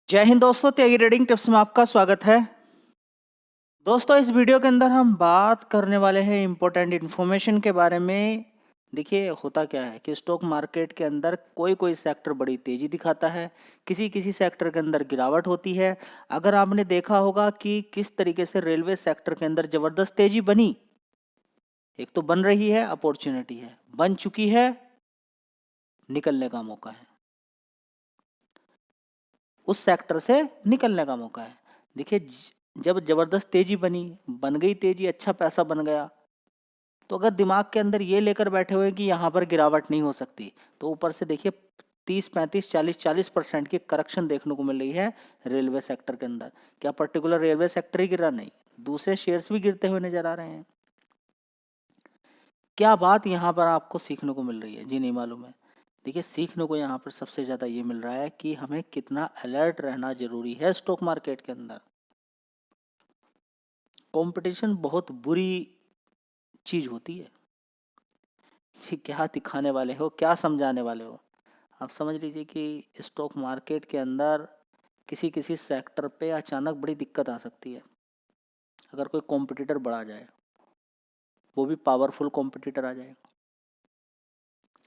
जय हिंद दोस्तों, त्यागी trading tips में आपका स्वागत है। दोस्तों, इस वीडियो के अंदर हम बात करने वाले हैं इम्पोर्टेंट इन्फॉर्मेशन के बारे में। देखिए, होता क्या है कि स्टॉक मार्केट के अंदर कोई कोई सेक्टर बड़ी तेजी दिखाता है, किसी किसी सेक्टर के अंदर गिरावट होती है। अगर आपने देखा होगा कि किस तरीके से रेलवे सेक्टर के अंदर ज़बरदस्त तेजी बनी, एक तो बन रही है, अपॉर्चुनिटी है, बन चुकी है, निकलने का मौका है, उस सेक्टर से निकलने का मौका है। देखिए, जब ज़बरदस्त तेजी बन गई तेजी, अच्छा पैसा बन गया, तो अगर दिमाग के अंदर ये लेकर बैठे हुए कि यहाँ पर गिरावट नहीं हो सकती, तो ऊपर से देखिए 30 35 40 40% की करेक्शन देखने को मिल रही है रेलवे सेक्टर के अंदर। क्या पर्टिकुलर रेलवे सेक्टर ही गिरा? नहीं, दूसरे शेयर्स भी गिरते हुए नजर आ रहे हैं। क्या बात यहाँ पर आपको सीखने को मिल रही है? जी नहीं मालूम है। देखिए, सीखने को यहाँ पर सबसे ज़्यादा ये मिल रहा है कि हमें कितना अलर्ट रहना जरूरी है स्टॉक मार्केट के अंदर। कंपटीशन बहुत बुरी चीज़ होती है कि क्या दिखाने वाले हो, क्या समझाने वाले हो। आप समझ लीजिए कि स्टॉक मार्केट के अंदर किसी किसी सेक्टर पे अचानक बड़ी दिक्कत आ सकती है अगर कोई कॉम्पिटिटर बढ़ा जाए, वो भी पावरफुल कॉम्पिटिटर आ जाए।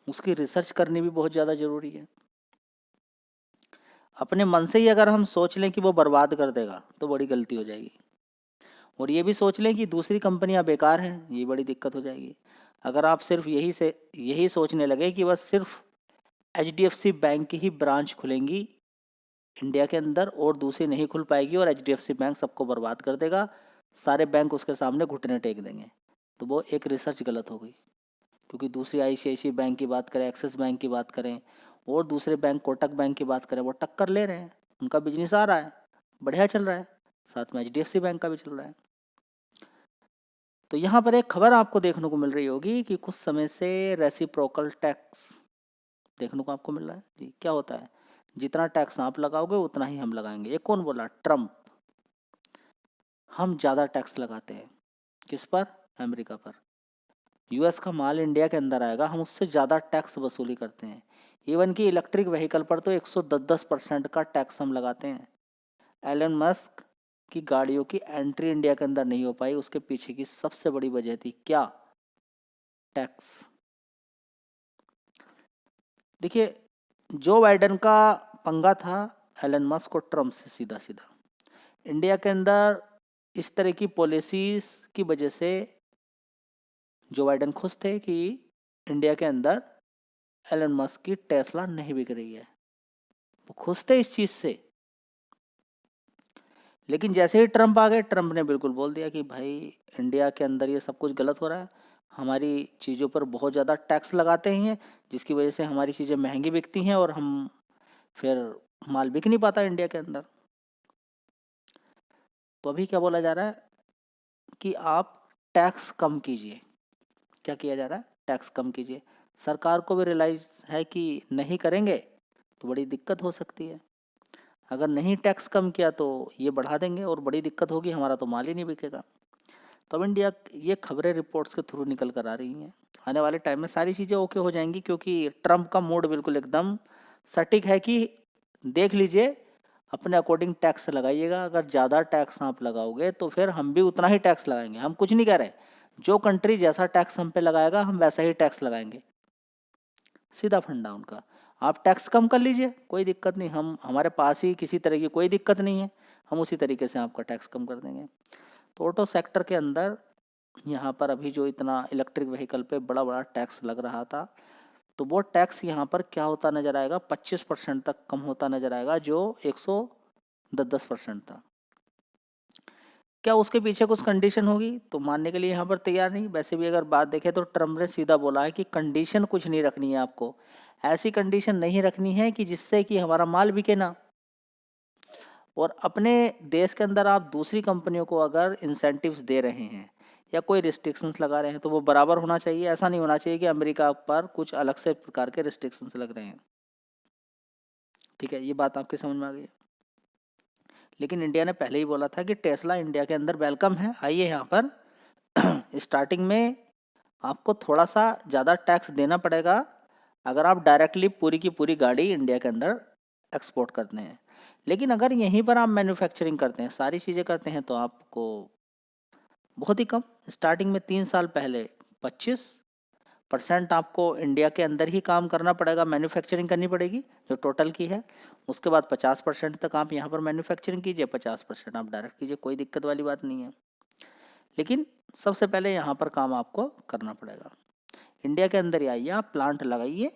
उसकी रिसर्च करनी भी बहुत ज़्यादा ज़रूरी है। अपने मन से ही अगर हम सोच लें कि वो बर्बाद कर देगा, तो बड़ी गलती हो जाएगी। और ये भी सोच लें कि दूसरी कंपनियां बेकार हैं, ये बड़ी दिक्कत हो जाएगी। अगर आप सिर्फ यही सोचने लगे कि बस सिर्फ HDFC बैंक की ही ब्रांच खुलेंगी इंडिया के अंदर और दूसरी नहीं खुल पाएगी और HDFC बैंक सबको बर्बाद कर देगा, सारे बैंक उसके सामने घुटने टेक देंगे, तो वो एक रिसर्च गलत हो गई। क्योंकि दूसरी ICICI बैंक की बात करें, एक्सिस बैंक की बात करें और दूसरे बैंक कोटक बैंक की बात करें, वो टक्कर ले रहे हैं, उनका बिजनेस आ रहा है, बढ़िया चल रहा है, साथ में HDFC बैंक का भी चल रहा है। तो यहाँ पर एक खबर आपको देखने को मिल रही होगी कि कुछ समय से रेसिप्रोकल टैक्स देखने को आपको मिल रहा है। जी, क्या होता है? जितना टैक्स आप लगाओगे उतना ही हम लगाएंगे। ये कौन बोला? ट्रम्प। हम ज़्यादा टैक्स लगाते हैं किस पर? अमेरिका पर। US का माल इंडिया के अंदर आएगा, हम उससे ज़्यादा टैक्स वसूली करते हैं। इवन कि इलेक्ट्रिक व्हीकल पर तो 110% का टैक्स हम लगाते हैं। एलन मस्क की गाड़ियों की एंट्री इंडिया के अंदर नहीं हो पाई, उसके पीछे की सबसे बड़ी वजह थी क्या? टैक्स। देखिए, जो बाइडन का पंगा था एलन मस्क और ट्रम्प से सीधा सीधा। इंडिया के अंदर इस तरह की पॉलिसीज की वजह से जो बाइडन खुश थे कि इंडिया के अंदर एलन मस्क की टेस्ला नहीं बिक रही है, वो खुश थे इस चीज़ से। लेकिन जैसे ही ट्रम्प आ गए, ट्रम्प ने बिल्कुल बोल दिया कि भाई इंडिया के अंदर ये सब कुछ गलत हो रहा है, हमारी चीज़ों पर बहुत ज़्यादा टैक्स लगाते हैं, जिसकी वजह से हमारी चीज़ें महंगी बिकती हैं और हम फिर माल बिक नहीं पाता इंडिया के अंदर। तो अभी क्या बोला जा रहा है कि आप टैक्स कम कीजिए। क्या किया जा रहा है? टैक्स कम कीजिए। सरकार को भी रियलाइज है कि नहीं करेंगे तो बड़ी दिक्कत हो सकती है। अगर नहीं टैक्स कम किया तो ये बढ़ा देंगे और बड़ी दिक्कत होगी, हमारा तो माल ही नहीं बिकेगा। तो अब इंडिया ये खबरें रिपोर्ट्स के थ्रू निकल कर आ रही हैं। आने वाले टाइम में सारी चीज़ें ओके हो जाएंगी, क्योंकि ट्रम्प का मूड बिल्कुल एकदम सटीक है कि देख लीजिए, अपने अकॉर्डिंग टैक्स लगाइएगा। अगर ज़्यादा टैक्स आप लगाओगे तो फिर हम भी उतना ही टैक्स लगाएंगे। हम कुछ नहीं कह रहे, जो कंट्री जैसा टैक्स हम पे लगाएगा हम वैसा ही टैक्स लगाएंगे। सीधा फंडा उनका। आप टैक्स कम कर लीजिए, कोई दिक्कत नहीं, हम हमारे पास ही किसी तरह की कोई दिक्कत नहीं है, हम उसी तरीके से आपका टैक्स कम कर देंगे। तो ऑटो सेक्टर के अंदर यहाँ पर अभी जो इतना इलेक्ट्रिक व्हीकल पे बड़ा बड़ा टैक्स लग रहा था, तो वो टैक्स यहाँ पर क्या होता नजर आएगा? 25% तक कम होता नजर आएगा, जो 110% था। क्या उसके पीछे कुछ कंडीशन होगी? तो मानने के लिए यहाँ पर तैयार नहीं। वैसे भी अगर बात देखें तो ट्रम्प ने सीधा बोला है कि कंडीशन कुछ नहीं रखनी है, आपको ऐसी कंडीशन नहीं रखनी है कि जिससे कि हमारा माल बिके ना। और अपने देश के अंदर आप दूसरी कंपनियों को अगर इंसेंटिव्स दे रहे हैं या कोई रिस्ट्रिक्शंस लगा रहे हैं तो वो बराबर होना चाहिए। ऐसा नहीं होना चाहिए कि अमेरिका पर कुछ अलग से प्रकार के रिस्ट्रिक्शंस लग रहे हैं। ठीक है, ये बात आपकी समझ में आ गई। लेकिन इंडिया ने पहले ही बोला था कि टेस्ला इंडिया के अंदर वेलकम है, आइए यहाँ पर स्टार्टिंग में आपको थोड़ा सा ज़्यादा टैक्स देना पड़ेगा अगर आप डायरेक्टली पूरी की पूरी गाड़ी इंडिया के अंदर एक्सपोर्ट करते हैं। लेकिन अगर यहीं पर आप मैन्युफैक्चरिंग करते हैं, सारी चीज़ें करते हैं, तो आपको बहुत ही कम, स्टार्टिंग में 3 साल पहले 25% आपको इंडिया के अंदर ही काम करना पड़ेगा, मैन्युफैक्चरिंग करनी पड़ेगी जो टोटल की है। उसके बाद 50% तक आप यहाँ पर मैन्युफैक्चरिंग कीजिए, 50% आप डायरेक्ट कीजिए, कोई दिक्कत वाली बात नहीं है। लेकिन सबसे पहले यहाँ पर काम आपको करना पड़ेगा। इंडिया के अंदर ही आइए, आप प्लांट लगाइए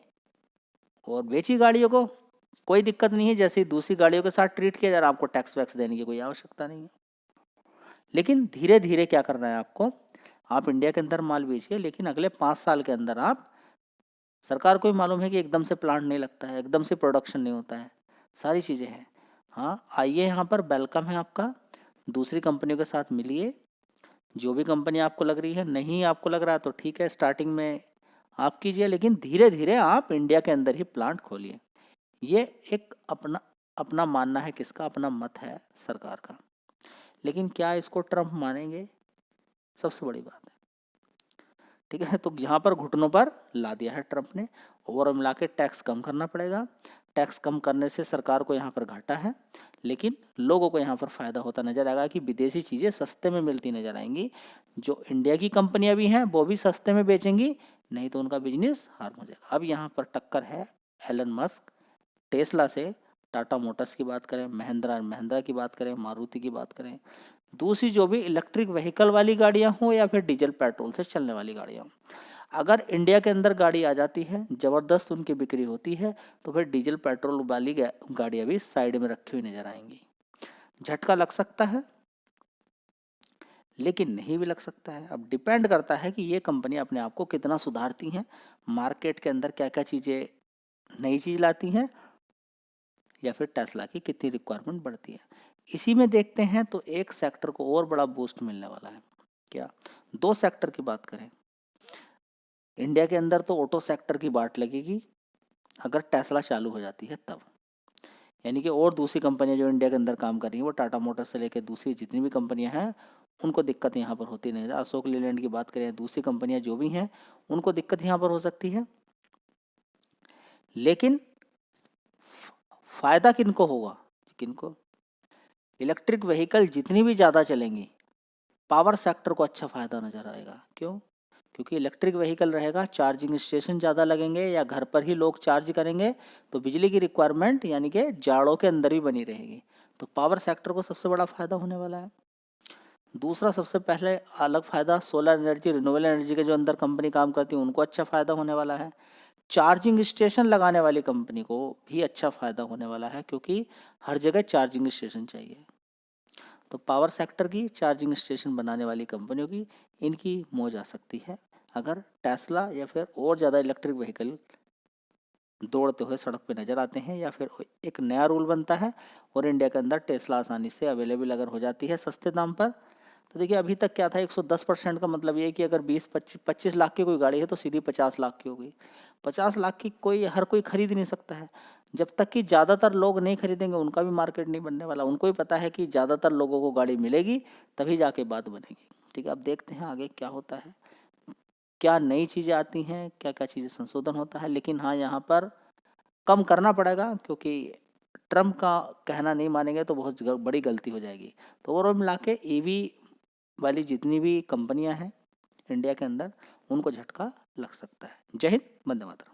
और बेचिए गाड़ियों को, कोई दिक्कत नहीं है। जैसे ही दूसरी गाड़ियों के साथ ट्रीट किया जा रहा है, आपको टैक्स वैक्स देने की कोई आवश्यकता नहीं है। लेकिन धीरे धीरे क्या करना है आपको, आप इंडिया के अंदर माल बेचिए, लेकिन अगले 5 साल के अंदर आप, सरकार को भी मालूम है कि एकदम से प्लांट नहीं लगता है, एकदम से प्रोडक्शन नहीं होता है, सारी चीज़ें हैं। हाँ, आइए यहाँ पर, वेलकम है आपका, दूसरी कंपनियों के साथ मिलिए, जो भी कंपनी आपको लग रही है, नहीं आपको लग रहा है तो ठीक है, स्टार्टिंग में आप कीजिए, लेकिन धीरे धीरे आप इंडिया के अंदर ही प्लांट खोलिए। ये एक अपना अपना मानना है, किसका अपना मत है, सरकार का। लेकिन क्या इसको ट्रम्प मानेंगे, सबसे बड़ी बात है। ठीक है, तो यहाँ पर घुटनों पर ला दिया है ट्रम्प ने। ओवर मिला के टैक्स कम करना पड़ेगा, टैक्स कम करने से सरकार को यहाँ पर घाटा है, लेकिन लोगों को यहाँ पर फ़ायदा होता नजर आएगा कि विदेशी चीज़ें सस्ते में मिलती नजर आएंगी। जो इंडिया की कंपनियां भी हैं वो भी सस्ते में बेचेंगी, नहीं तो उनका बिजनेस हार्म हो जाएगा। अब यहाँ पर टक्कर है एलन मस्क टेस्ला से, टाटा मोटर्स की बात करें, महिंद्रा एंड महिंद्रा की बात करें, मारुति की बात करें, दूसरी जो भी इलेक्ट्रिक व्हीकल वाली गाड़ियां हों या फिर डीजल पेट्रोल से चलने वाली गाड़ियां हों, अगर इंडिया के अंदर गाड़ी आ जाती है, ज़बरदस्त उनकी बिक्री होती है, तो फिर डीजल पेट्रोल वाली गाड़ियां भी साइड में रखी हुई नजर आएंगी। झटका लग सकता है, लेकिन नहीं भी लग सकता है। अब डिपेंड करता है कि ये कंपनी अपने आप को कितना सुधारती हैं, मार्केट के अंदर क्या क्या चीज़ें, नई चीज़ लाती हैं, या फिर टेस्ला की कितनी रिक्वायरमेंट बढ़ती है। इसी में देखते हैं तो एक सेक्टर को और बड़ा बूस्ट मिलने वाला है। क्या? 2 सेक्टर की बात करें, इंडिया के अंदर तो ऑटो सेक्टर की बाट लगेगी अगर टेस्ला चालू हो जाती है तब, यानी कि और दूसरी कंपनियां जो इंडिया के अंदर काम कर रही हैं, वो टाटा मोटर्स से लेकर दूसरी जितनी भी कंपनियां हैं, उनको दिक्कत यहाँ पर होती नहीं है। अशोक लीलैंड की बात करें, दूसरी कंपनियां जो भी हैं, उनको दिक्कत यहाँ पर हो सकती है। लेकिन फायदा किनको होगा, किनको? इलेक्ट्रिक व्हीकल जितनी भी ज़्यादा चलेंगी, पावर सेक्टर को अच्छा फ़ायदा नज़र आएगा। क्यों? क्योंकि इलेक्ट्रिक व्हीकल रहेगा, चार्जिंग स्टेशन ज़्यादा लगेंगे या घर पर ही लोग चार्ज करेंगे, तो बिजली की रिक्वायरमेंट यानी कि जाड़ों के अंदर भी बनी रहेगी, तो पावर सेक्टर को सबसे बड़ा फ़ायदा होने वाला है। दूसरा सबसे पहले अलग फ़ायदा, सोलर एनर्जी, रिन्यूएबल एनर्जी के जो अंदर कंपनी काम करती है उनको अच्छा फ़ायदा होने वाला है। चार्जिंग स्टेशन लगाने वाली कंपनी को भी अच्छा फ़ायदा होने वाला है, क्योंकि हर जगह चार्जिंग स्टेशन चाहिए। तो पावर सेक्टर की, चार्जिंग स्टेशन बनाने वाली कंपनियों की, इनकी मौज आ सकती है अगर टेस्ला या फिर और ज़्यादा इलेक्ट्रिक व्हीकल दौड़ते हुए सड़क पे नज़र आते हैं, या फिर एक नया रूल बनता है और इंडिया के अंदर टेस्ला आसानी से अवेलेबल अगर हो जाती है सस्ते दाम पर। तो देखिए, अभी तक क्या था, 110% का मतलब ये है कि अगर 20-25 लाख की कोई गाड़ी है तो सीधी 50 लाख की हो गई। 50 लाख की हर कोई खरीद नहीं सकता है। जब तक कि ज़्यादातर लोग नहीं खरीदेंगे, उनका भी मार्केट नहीं बनने वाला। उनको भी पता है कि ज़्यादातर लोगों को गाड़ी मिलेगी तभी जाके बात बनेगी। ठीक है, अब देखते हैं आगे क्या होता है, क्या नई चीज़ें आती हैं, क्या क्या चीज़ें संशोधन होता है। लेकिन हाँ, यहाँ पर कम करना पड़ेगा, क्योंकि ट्रम्प का कहना नहीं मानेंगे तो बहुत बड़ी गलती हो जाएगी। तो ओवरऑल मिला के ईवी वाली जितनी भी कंपनियां हैं इंडिया के अंदर, उनको झटका लग सकता है। जय हिंद, वंदे मातरम।